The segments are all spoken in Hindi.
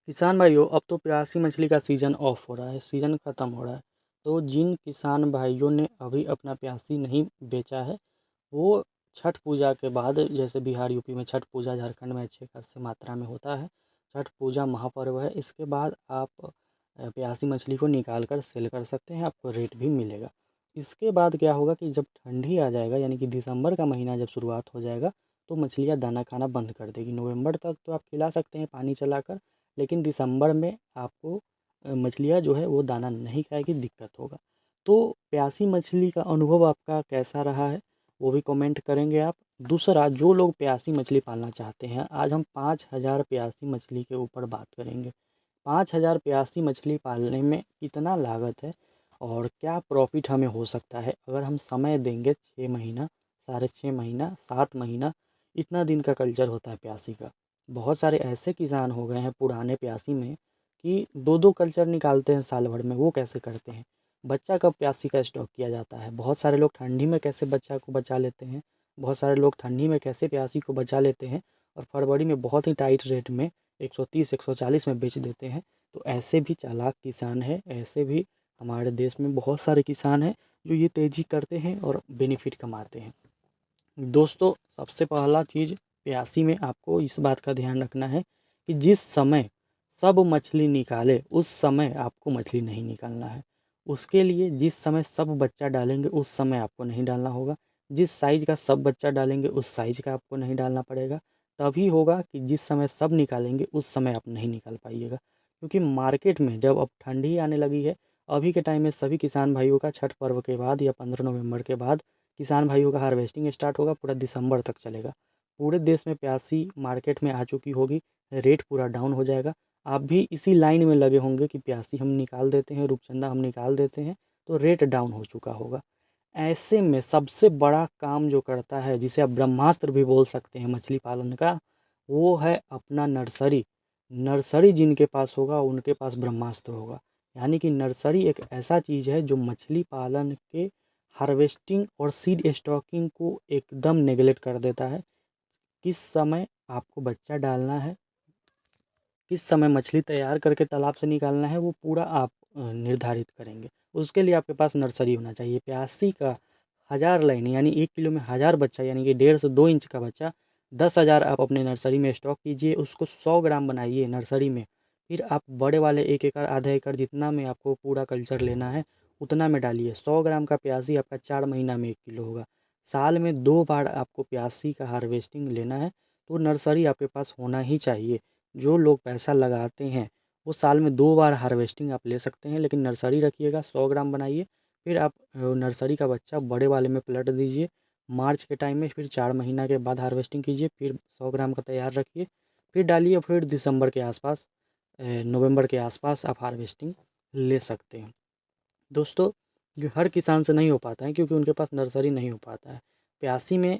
किसान भाइयों, अब तो प्यासी मछली का सीज़न ऑफ हो रहा है, सीज़न ख़त्म हो रहा है। तो जिन किसान भाइयों ने अभी अपना प्यासी नहीं बेचा है, वो छठ पूजा के बाद, जैसे बिहार यूपी में छठ पूजा, झारखंड में अच्छे खासी मात्रा में होता है। छठ पूजा महापर्व है, इसके बाद आप प्यासी मछली को निकाल कर सेल कर सकते हैं, आपको रेट भी मिलेगा। इसके बाद क्या होगा कि जब ठंडी आ जाएगा, यानी कि दिसंबर का महीना जब शुरुआत हो जाएगा, तो मछलियाँ दाना खाना बंद कर देगी। नवंबर तक तो आप खिला सकते हैं पानी चलाकर, लेकिन दिसंबर में आपको मछलियाँ जो है वो दाना नहीं खाएगी, दिक्कत होगा। तो प्यासी मछली का अनुभव आपका कैसा रहा है, वो भी कमेंट करेंगे आप। दूसरा, जो लोग प्यासी मछली पालना चाहते हैं, आज हम 5,000 प्यासी मछली के ऊपर बात करेंगे। 5,000 प्यासी मछली पालने में कितना लागत है और क्या प्रॉफिट हमें हो सकता है अगर हम समय देंगे। 6 महीना, 6.5 महीना, 7 महीना, इतना दिन का कल्चर होता है प्यासी का। बहुत सारे ऐसे किसान हो गए हैं पुराने प्यासी में कि दो दो कल्चर निकालते हैं साल भर में। वो कैसे करते हैं? बच्चा कब प्यासी का स्टॉक किया जाता है? बहुत सारे लोग ठंडी में कैसे बच्चा को बचा लेते हैं? बहुत सारे लोग ठंडी में कैसे प्यासी को बचा लेते हैं और फरवरी में बहुत ही टाइट रेट में 130 140 में बेच देते हैं। तो ऐसे भी चालाक किसान हैं, ऐसे भी हमारे देश में बहुत सारे किसान हैं जो ये तेज़ी करते हैं और बेनिफिट कमाते हैं। दोस्तों, सबसे पहला चीज़, प्यासी में आपको इस बात का ध्यान रखना है कि जिस समय सब मछली निकाले उस समय आपको मछली नहीं निकालना है। उसके लिए जिस समय सब बच्चा डालेंगे उस समय आपको नहीं डालना होगा। जिस साइज़ का सब बच्चा डालेंगे उस साइज़ का आपको नहीं डालना पड़ेगा। तभी होगा कि जिस समय सब निकालेंगे उस समय आप नहीं निकाल पाइएगा, क्योंकि मार्केट में जब अब ठंडी आने लगी है, अभी के टाइम में सभी किसान भाइयों का छठ पर्व के बाद या 15 नवंबर के बाद किसान भाइयों का हार्वेस्टिंग स्टार्ट होगा, पूरा दिसंबर तक चलेगा। पूरे देश में प्यासी मार्केट में आ चुकी होगी, रेट पूरा डाउन हो जाएगा। आप भी इसी लाइन में लगे होंगे कि प्यासी हम निकाल देते हैं, रूपचंदा हम निकाल देते हैं, तो रेट डाउन हो चुका होगा। ऐसे में सबसे बड़ा काम जो करता है, जिसे आप ब्रह्मास्त्र भी बोल सकते हैं मछली पालन का, वो है अपना नर्सरी। नर्सरी जिनके पास होगा उनके पास ब्रह्मास्त्र होगा। यानी कि नर्सरी एक ऐसा चीज़ है जो मछली पालन के हार्वेस्टिंग और सीड स्टॉकिंग को एकदम नेगलेक्ट कर देता है। किस समय आपको बच्चा डालना है, किस समय मछली तैयार करके तालाब से निकालना है, वो पूरा आप निर्धारित करेंगे। उसके लिए आपके पास नर्सरी होना चाहिए। प्यासी का 1000 लाइन, यानी 1 किलो में 1000 बच्चा, यानी कि 1.5 से 2 इंच का बच्चा, 10,000 आप अपने नर्सरी में स्टॉक कीजिए। उसको 100 ग्राम बनाइए नर्सरी में। फिर आप बड़े वाले 1 एकड़, आधा एकड़, जितना में आपको पूरा कल्चर लेना है उतना में डालिए। 100 ग्राम का प्यासी आपका 4 महीना में 1 किलो होगा। साल में 2 बार आपको प्यासी का हार्वेस्टिंग लेना है, तो नर्सरी आपके पास होना ही चाहिए। जो लोग पैसा लगाते हैं वो साल में 2 बार हार्वेस्टिंग आप ले सकते हैं, लेकिन नर्सरी रखिएगा, 100 ग्राम बनाइए। फिर आप नर्सरी का बच्चा बड़े वाले में पलट दीजिए। मार्च के टाइम में फिर 4 महीना के बाद हार्वेस्टिंग कीजिए, फिर 100 ग्राम का तैयार रखिए, फिर डालिए। फिर दिसंबर के आसपास, नवंबर के आसपास आप हार्वेस्टिंग ले सकते हैं। दोस्तों, ये हर किसान से नहीं हो पाता है, क्योंकि उनके पास नर्सरी नहीं हो पाता है। प्यासी में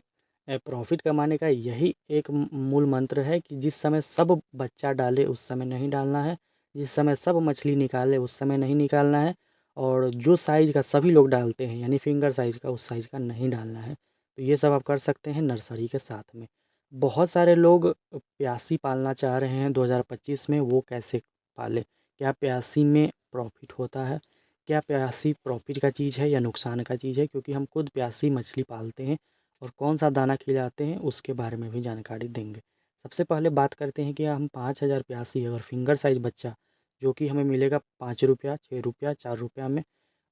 प्रॉफ़िट कमाने का यही एक मूल मंत्र है कि जिस समय सब बच्चा डाले उस समय नहीं डालना है, जिस समय सब मछली निकाले उस समय नहीं निकालना है, और जो साइज़ का सभी लोग डालते हैं, यानी फिंगर साइज़ का, उस साइज़ का नहीं डालना है। तो ये सब आप कर सकते हैं नर्सरी के साथ में। बहुत सारे लोग प्यासी पालना चाह रहे हैं 2025 में, वो कैसे पालें? क्या प्यासी में प्रॉफ़िट होता है? क्या प्यासी प्रॉफ़िट का चीज़ है या नुकसान का चीज़ है? क्योंकि हम खुद प्यासी मछली पालते हैं और कौन-सा दाना खिलाते हैं उसके बारे में भी जानकारी देंगे। सबसे पहले बात करते हैं कि हम 5,000 प्यासी अगर फिंगर साइज़ बच्चा, जो कि हमें मिलेगा ₹5, ₹6, ₹4 में,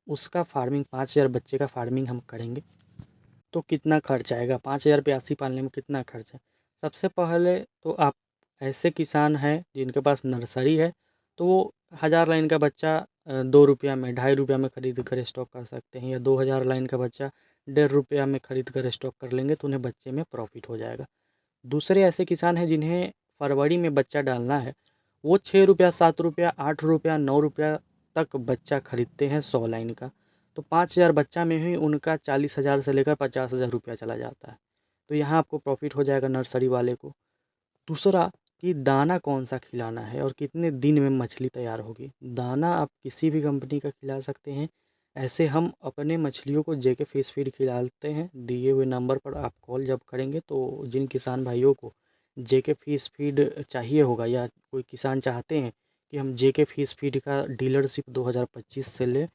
उसका फार्मिंग, 5,000 बच्चे का फार्मिंग हम करेंगे तो कितना खर्च आएगा? 5,000 प्यासी पालने में कितना खर्च है? सबसे पहले तो आप ऐसे किसान हैं जिनके पास नर्सरी है, तो वो 1000 लाइन का बच्चा ₹2 में, ₹2.5 में खरीद कर स्टॉक कर सकते हैं, या 2000 लाइन का बच्चा ₹1.5 में खरीद कर स्टॉक कर लेंगे, तो उन्हें बच्चे में प्रॉफ़िट हो जाएगा। दूसरे ऐसे किसान हैं जिन्हें फरवरी में बच्चा डालना है, वो ₹6, ₹7, ₹8, ₹9 तक बच्चा खरीदते हैं 100 लाइन का। तो 5,000 बच्चा में ही उनका 40,000 से लेकर ₹50,000 चला जाता है। तो यहाँ आपको प्रॉफ़िट हो जाएगा नर्सरी वाले को। दूसरा, कि दाना कौन-सा खिलाना है और कितने दिन में मछली तैयार होगी। दाना आप किसी भी कंपनी का खिला सकते हैं। ऐसे हम अपने मछलियों को जेके फिश फीड खिलाते हैं। दिए हुए नंबर पर आप कॉल जब करेंगे, तो जिन किसान भाइयों को जेके फिश फीड चाहिए होगा या कोई किसान चाहते हैं कि हम जेके फिश फीड का डीलरशिप 2025 से लें,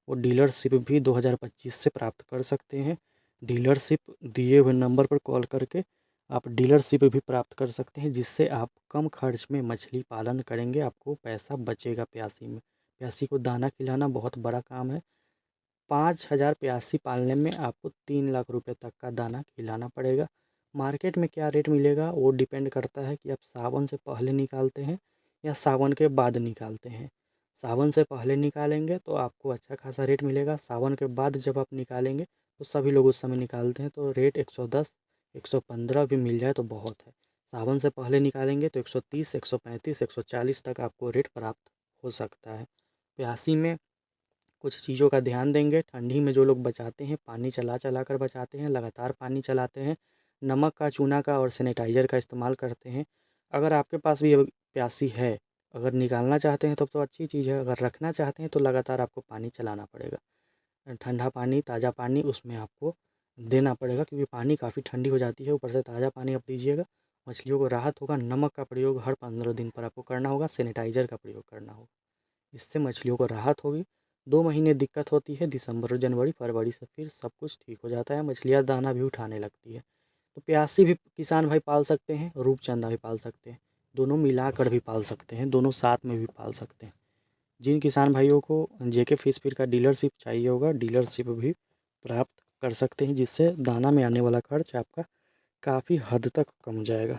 वो डीलरशिप भी 2025 से प्राप्त कर सकते हैं। डीलरशिप दिए हुए नंबर पर कॉल करके आप डीलरशिप भी प्राप्त कर सकते हैं, जिससे आप कम खर्च में मछली पालन करेंगे, आपको पैसा बचेगा प्यासी में। प्यासी को दाना खिलाना बहुत बड़ा काम है। 5,000 प्यासी पालने में आपको 3 लाख रुपए तक का दाना खिलाना पड़ेगा। मार्केट में क्या रेट मिलेगा वो डिपेंड करता है कि आप सावन से पहले निकालते हैं या सावन के बाद निकालते हैं। सावन से पहले निकालेंगे तो आपको अच्छा खासा रेट मिलेगा। सावन के बाद जब आप निकालेंगे तो सभी लोग उस समय निकालते हैं तो रेट 110, 115 भी मिल जाए तो बहुत है। सावन से पहले निकालेंगे तो 130, 135, 140 तक आपको रेट प्राप्त हो सकता है। प्यासी में कुछ चीज़ों का ध्यान देंगे। ठंडी में जो लोग बचाते हैं, पानी चला चला कर बचाते हैं, लगातार पानी चलाते हैं, नमक का, चूना का और सैनिटाइज़र का इस्तेमाल करते हैं। अगर आपके पास भी अब प्यासी है, अगर निकालना चाहते हैं तब तो अच्छी चीज़ है, अगर रखना चाहते हैं तो लगातार आपको पानी चलाना पड़ेगा। ठंडा पानी, ताज़ा पानी उसमें आपको देना पड़ेगा, क्योंकि पानी काफ़ी ठंडी हो जाती है। ऊपर से ताज़ा पानी आप दीजिएगा, मछलियों को राहत होगा। नमक का प्रयोग हर 15 दिन पर आपको करना होगा, सैनिटाइज़र का प्रयोग करना होगा। इससे मछलियों को राहत होगी। 2 महीने दिक्कत होती है, दिसंबर, जनवरी, फरवरी से फिर सब कुछ ठीक हो जाता है, मछलियाँ दाना भी उठाने लगती है। तो प्यासी भी किसान भाई पाल सकते हैं, रूपचंदा भी पाल सकते हैं, दोनों मिलाकर भी पाल सकते हैं, दोनों साथ में भी पाल सकते हैं। जिन किसान भाइयों को जेके फिश फीड का डीलरशिप चाहिए होगा, डीलरशिप भी प्राप्त कर सकते हैं, जिससे दाना में आने वाला खर्च आपका काफ़ी हद तक कम हो जाएगा।